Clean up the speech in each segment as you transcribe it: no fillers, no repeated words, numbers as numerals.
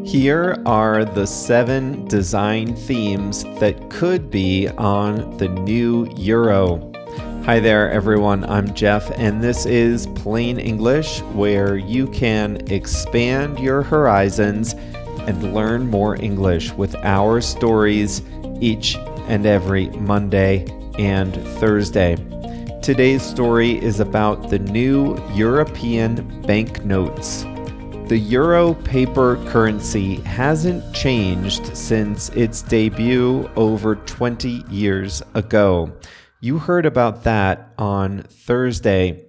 Here are the 7 design themes that could be on the new euro. Hi there, everyone. I'm Jeff, and this is Plain English, where you can expand your horizons and learn more English with our stories each and every Monday and Thursday. Today's story is about the new European banknotes. The euro paper currency hasn't changed since its debut over 20 years ago. You heard about that on Thursday.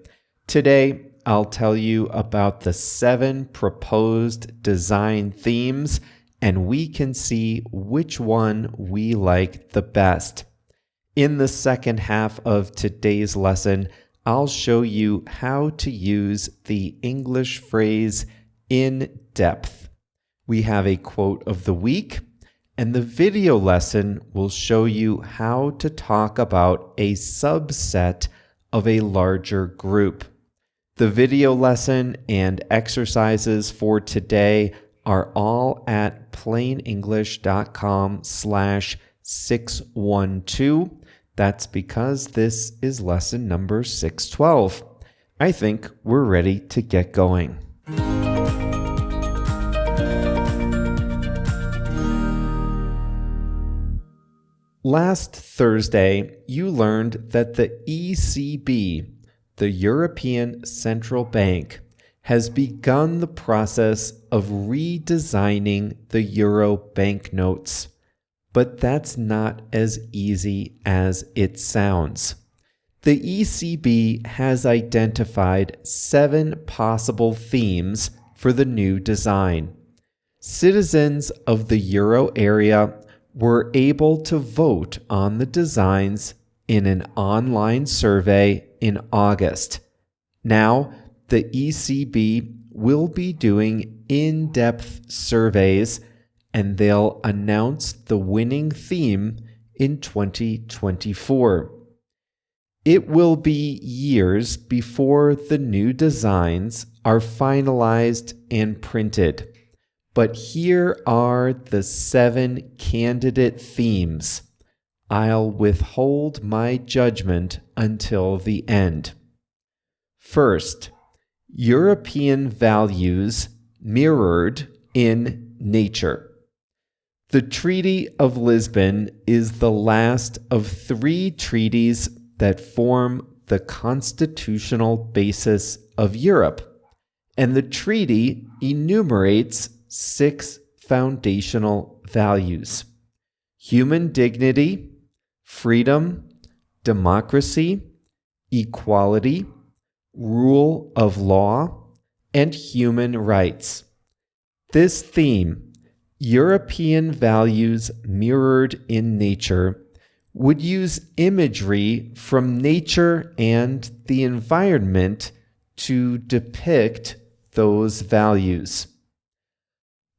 Today, I'll tell you about the 7 proposed design themes, and we can see which one we like the best. In the second half of today's lesson, I'll show you how to use the English phrase in depth. We have a quote of the week, and the video lesson will show you how to talk about a subset of a larger group. The video lesson and exercises for today are all at plainenglish.com/612. That's because this is lesson number 612. I think we're ready to get going. Last Thursday, you learned that the ECB, the European Central Bank, has begun the process of redesigning the euro banknotes. But that's not as easy as it sounds. The ECB has identified 7 possible themes for the new design. Citizens of the euro area were able to vote on the designs in an online survey in August. Now, the ECB will be doing in-depth surveys, and they'll announce the winning theme in 2024. It will be years before the new designs are finalized and printed. But here are the 7 candidate themes. I'll withhold my judgment until the end. First, European values mirrored in nature. The Treaty of Lisbon is the last of 3 treaties that form the constitutional basis of Europe, and the treaty enumerates 6 foundational values: human dignity, freedom, democracy, equality, rule of law, and human rights. This theme, European values mirrored in nature, would use imagery from nature and the environment to depict those values.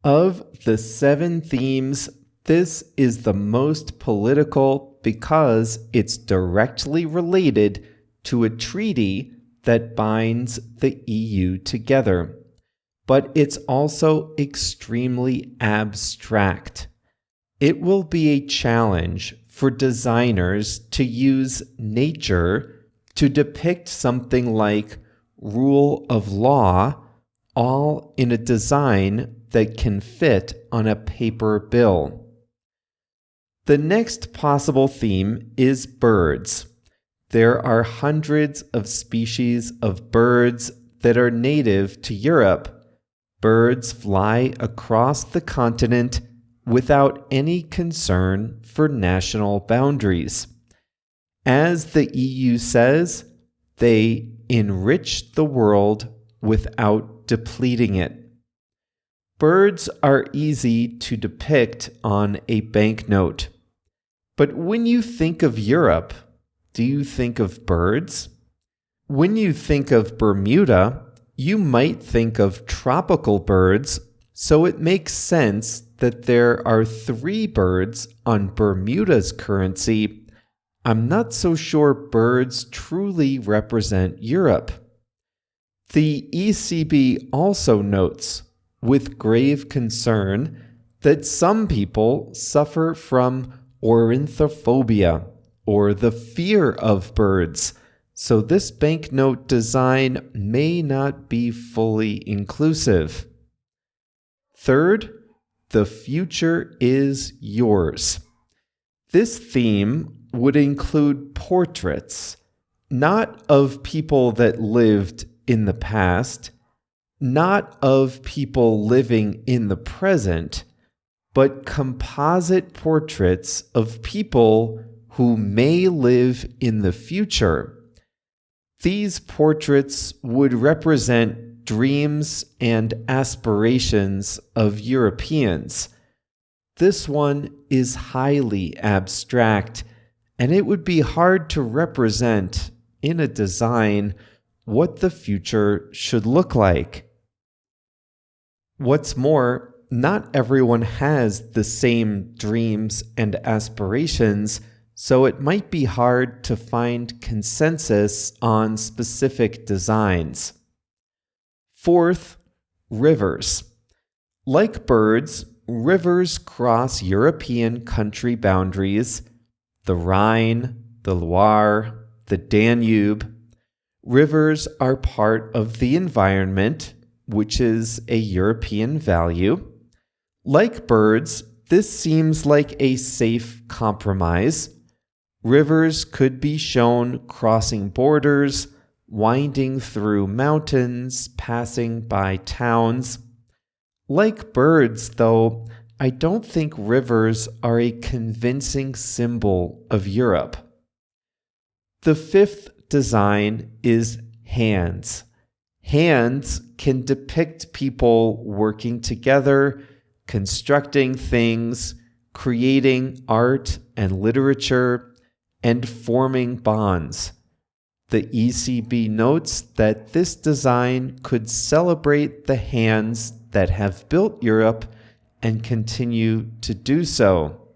Of the 7 themes, this is the most political because it's directly related to a treaty that binds the EU together. But it's also extremely abstract. It will be a challenge for designers to use nature to depict something like rule of law, all in a design that can fit on a paper bill. The next possible theme is birds. There are hundreds of species of birds that are native to Europe. Birds fly across the continent without any concern for national boundaries. As the EU says, they enrich the world without depleting it. Birds are easy to depict on a banknote. But when you think of Europe, do you think of birds? When you think of Bermuda, you might think of tropical birds, so it makes sense that there are 3 birds on Bermuda's currency. I'm not so sure birds truly represent Europe. The ECB also notes with grave concern that some people suffer from ornithophobia, or the fear of birds, so this banknote design may not be fully inclusive. Third, the future is yours. This theme would include portraits, not of people that lived in the past, not of people living in the present, but composite portraits of people who may live in the future. These portraits would represent dreams and aspirations of Europeans. This one is highly abstract, and it would be hard to represent in a design what the future should look like. What's more, not everyone has the same dreams and aspirations, so it might be hard to find consensus on specific designs. Fourth, rivers. Like birds, rivers cross European country boundaries: the Rhine, the Loire, the Danube. Rivers are part of the environment, which is a European value. Like birds, this seems like a safe compromise. Rivers could be shown crossing borders, winding through mountains, passing by towns. Like birds, though, I don't think rivers are a convincing symbol of Europe. The fifth design is hands. Hands can depict people working together, constructing things, creating art and literature, and forming bonds. The ECB notes that this design could celebrate the hands that have built Europe and continue to do so.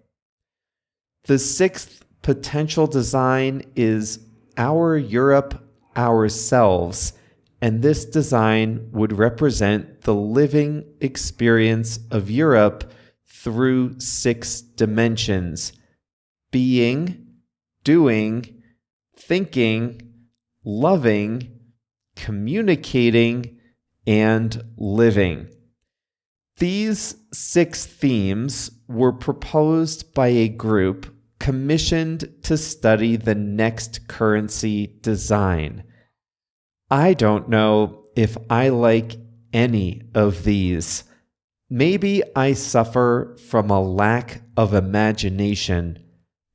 The sixth potential design is Our Europe, Ourselves, and this design would represent the living experience of Europe through 6 dimensions: being, doing, thinking, loving, communicating, and living. These 6 themes were proposed by a group commissioned to study the next currency design. I don't know if I like any of these. Maybe I suffer from a lack of imagination,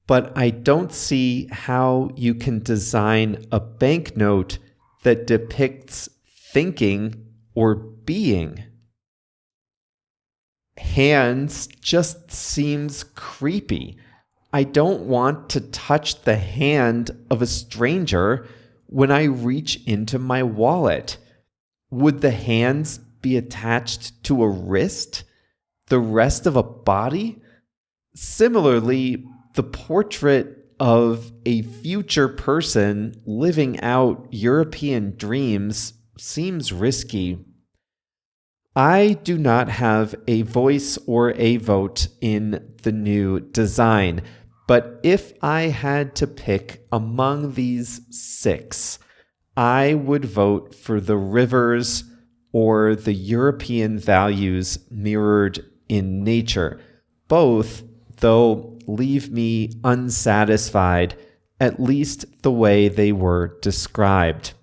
but I don't see how you can design a banknote that depicts thinking or being. Hands just seems creepy. I don't want to touch the hand of a stranger when I reach into my wallet. Would the hands be attached to a wrist? The rest of a body? Similarly, the portrait of a future person living out European dreams seems risky. I do not have a voice or a vote in the new design, but if I had to pick among these 6, I would vote for the rivers or the European values mirrored in nature. Both, though, leave me unsatisfied, at least the way they were described.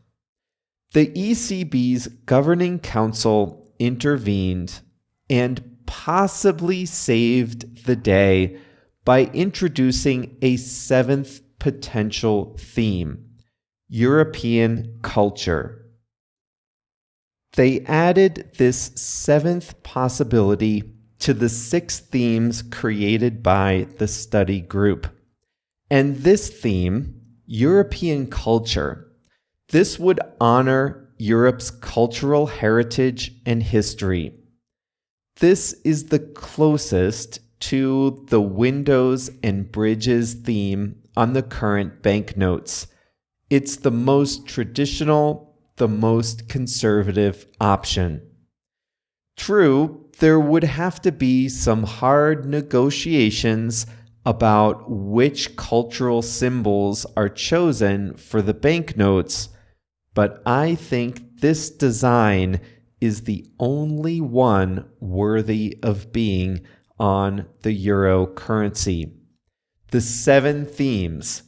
The ECB's Governing Council intervened and possibly saved the day by introducing a 7th potential theme: European culture. They added this 7th possibility to the 6 themes created by the study group. And this theme, European culture, this would honor Europe's cultural heritage and history. This is the closest to the windows and bridges theme on the current banknotes. It's the most traditional, the most conservative option. True, there would have to be some hard negotiations about which cultural symbols are chosen for the banknotes, but I think this design is the only one worthy of being on the euro currency. The 7 themes,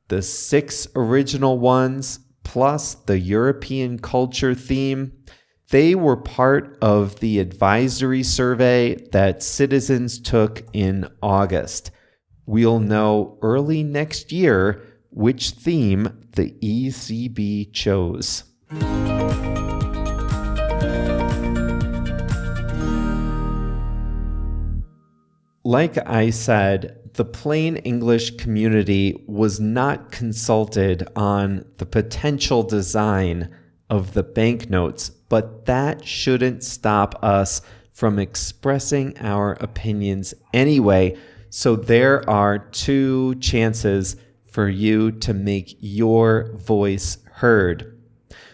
the 6 original ones, plus the European culture theme, they were part of the advisory survey that citizens took in August. We'll know early next year which theme the ECB chose. Like I said, the plain English community was not consulted on the potential design of the banknotes, but that shouldn't stop us from expressing our opinions anyway. So there are 2 chances for you to make your voice heard.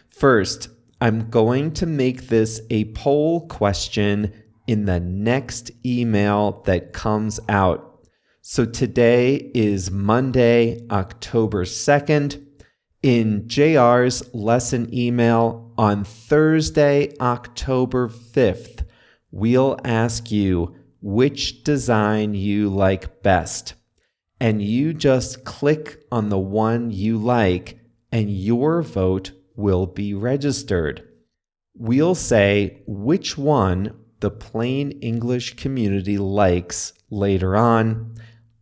First, I'm going to make this a poll question in the next email that comes out. So today is Monday, October 2nd. In JR's lesson email on Thursday, October 5th, we'll ask you which design you like best. And you just click on the one you like, and your vote will be registered. We'll say which one the plain English community likes later on.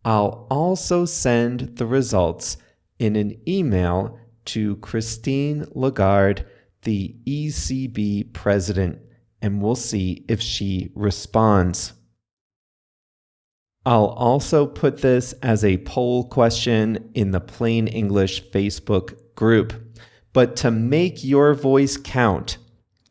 I'll also send the results in an email to Christine Lagarde, the ECB president, and we'll see if she responds. I'll also put this as a poll question in the Plain English Facebook group. But to make your voice count,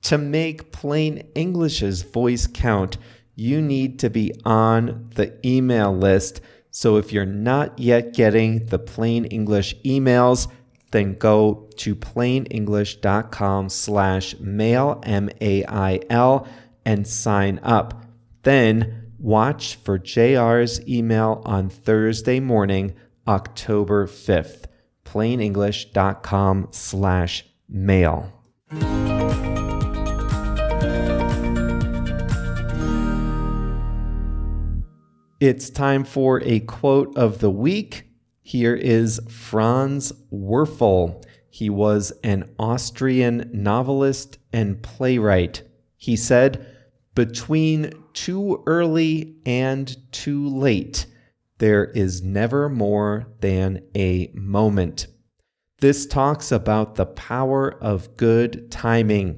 to make Plain English's voice count, you need to be on the email list. So if you're not yet getting the Plain English emails, then go to plainenglish.com/mail, MAIL, and sign up. Then watch for JR's email on Thursday morning, October 5th, plainenglish.com/mail. It's time for a quote of the week. Here is Franz Werfel. He was an Austrian novelist and playwright. He said, "Between too early and too late, there is never more than a moment." This talks about the power of good timing.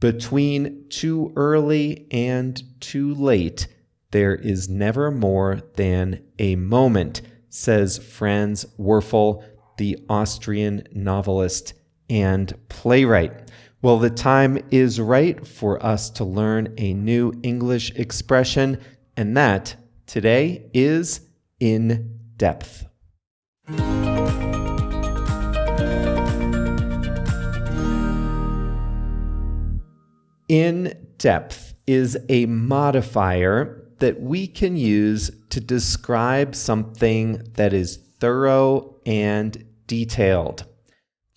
Between too early and too late, there is never more than a moment, says Franz Werfel, the Austrian novelist and playwright. Well, the time is right for us to learn a new English expression, and that today is in depth. In depth is a modifier that we can use to describe something that is thorough and detailed.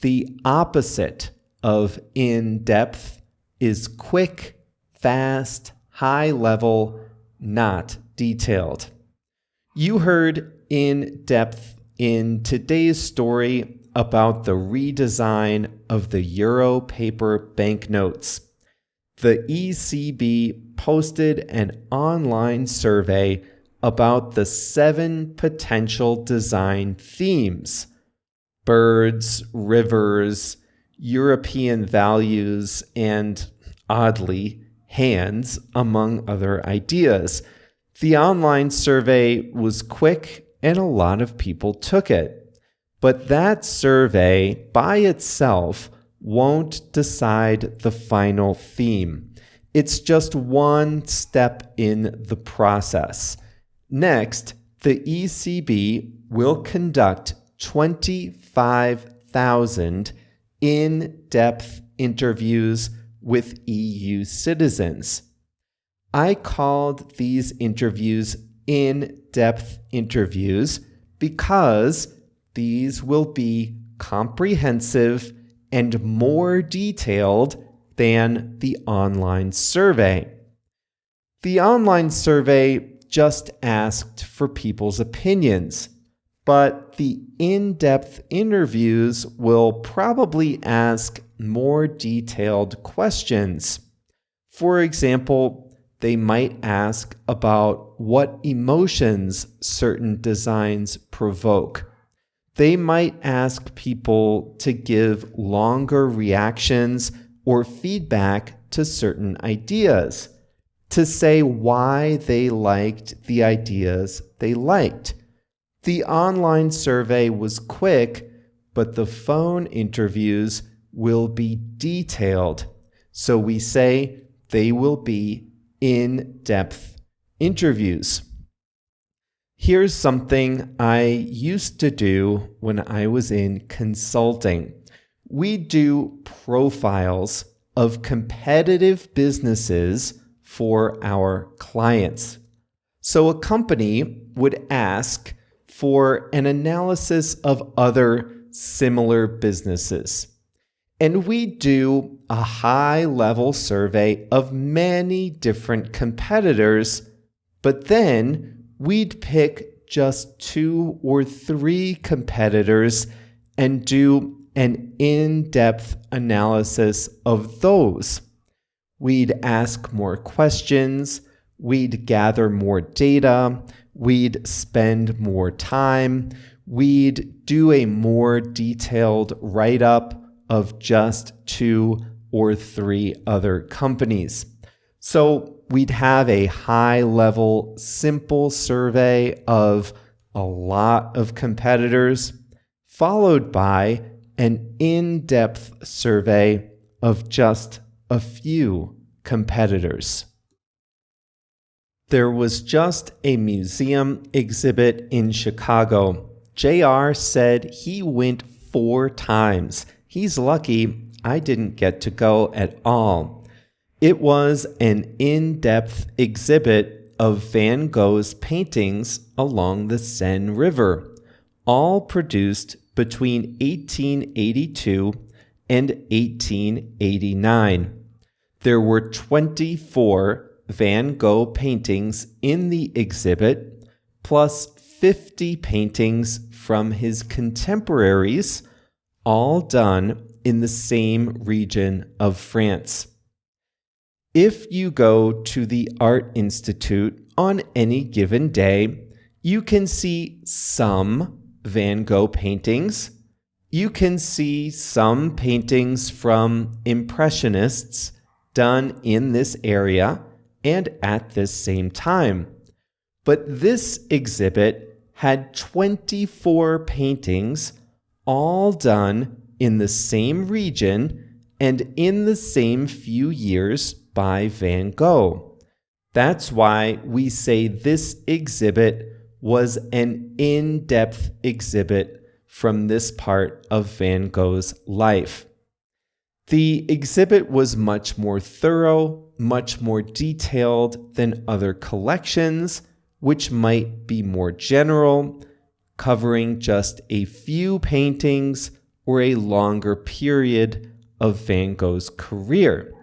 The opposite of in-depth is quick, fast, high level, not detailed. You heard in-depth in today's story about the redesign of the euro paper banknotes. The ECB posted an online survey about the 7 potential design themes: birds, rivers, European values, and, oddly, hands, among other ideas. The online survey was quick and a lot of people took it. But that survey by itself won't decide the final theme. It's just one step in the process. Next, the ECB will conduct 25,000 in-depth interviews with EU citizens. I called these interviews in-depth interviews because these will be comprehensive and more detailed than the online survey. The online survey just asked for people's opinions, but the in-depth interviews will probably ask more detailed questions. For example, they might ask about what emotions certain designs provoke. They might ask people to give longer reactions or feedback to certain ideas, to say why they liked the ideas they liked. The online survey was quick, but the phone interviews will be detailed. So we say they will be in-depth interviews. Here's something I used to do when I was in consulting. We do profiles of competitive businesses for our clients. So a company would ask for an analysis of other similar businesses. And we do a high-level survey of many different competitors, but then we'd pick just 2 or 3 competitors and do an in-depth analysis of those. We'd ask more questions, we'd gather more data, we'd spend more time, we'd do a more detailed write-up of just 2 or 3 other companies. So we'd have a high-level, simple survey of a lot of competitors, followed by an in-depth survey of just a few competitors. There was just a museum exhibit in Chicago. JR said he went 4 times. He's lucky I didn't get to go at all. It was an in-depth exhibit of Van Gogh's paintings along the Seine River, all produced between 1882 and 1889. There were 24 Van Gogh paintings in the exhibit, plus 50 paintings from his contemporaries, all done in the same region of France. If you go to the Art Institute on any given day, you can see some Van Gogh paintings. You can see some paintings from Impressionists done in this area and at this same time. But this exhibit had 24 paintings, all done in the same region and in the same few years by Van Gogh. That's why we say this exhibit was an in-depth exhibit from this part of Van Gogh's life. The exhibit was much more thorough, much more detailed than other collections, which might be more general, covering just a few paintings or a longer period of Van Gogh's career.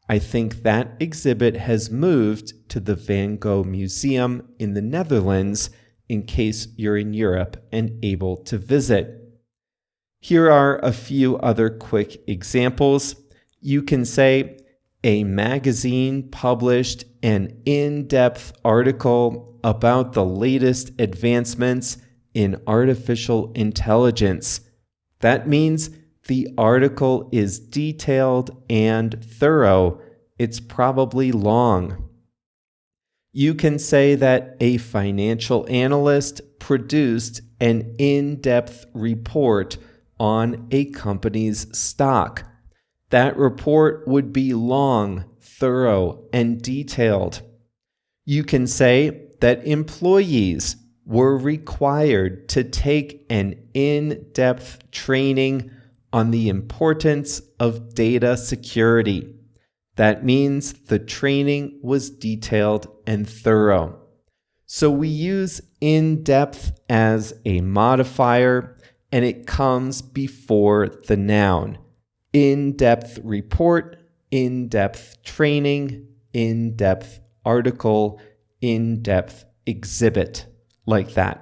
I think that exhibit has moved to the Van Gogh Museum in the Netherlands in case you're in Europe and able to visit. Here are a few other quick examples. You can say, a magazine published an in-depth article about the latest advancements in artificial intelligence. That means the article is detailed and thorough. It's probably long. You can say that a financial analyst produced an in-depth report on a company's stock. That report would be long, thorough, and detailed. You can say that employees were required to take an in-depth training on the importance of data security. That means the training was detailed and thorough. So we use in-depth as a modifier, and it comes before the noun. In-depth report, in-depth training, in-depth article, in-depth exhibit, like that.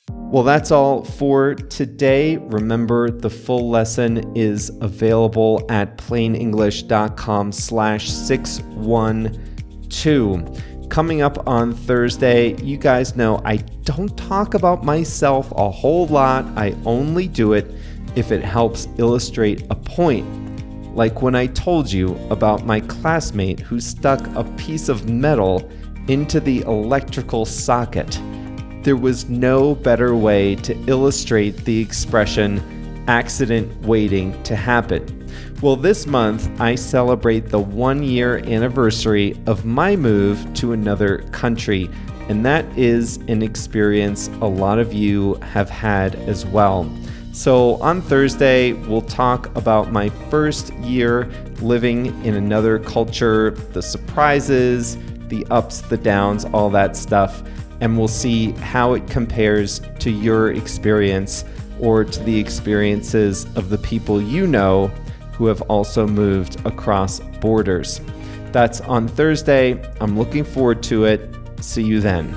Well, that's all for today. Remember, the full lesson is available at plainenglish.com/612. Coming up on Thursday, you guys know I don't talk about myself a whole lot. I only do it if it helps illustrate a point. Like when I told you about my classmate who stuck a piece of metal into the electrical socket. There was no better way to illustrate the expression accident waiting to happen. Well, this month I celebrate the 1-year anniversary of my move to another country, and that is an experience a lot of you have had as well. So on Thursday, we'll talk about my first year living in another culture, the surprises, the ups, the downs, all that stuff. And we'll see how it compares to your experience or to the experiences of the people you know who have also moved across borders. That's on Thursday. I'm looking forward to it. See you then.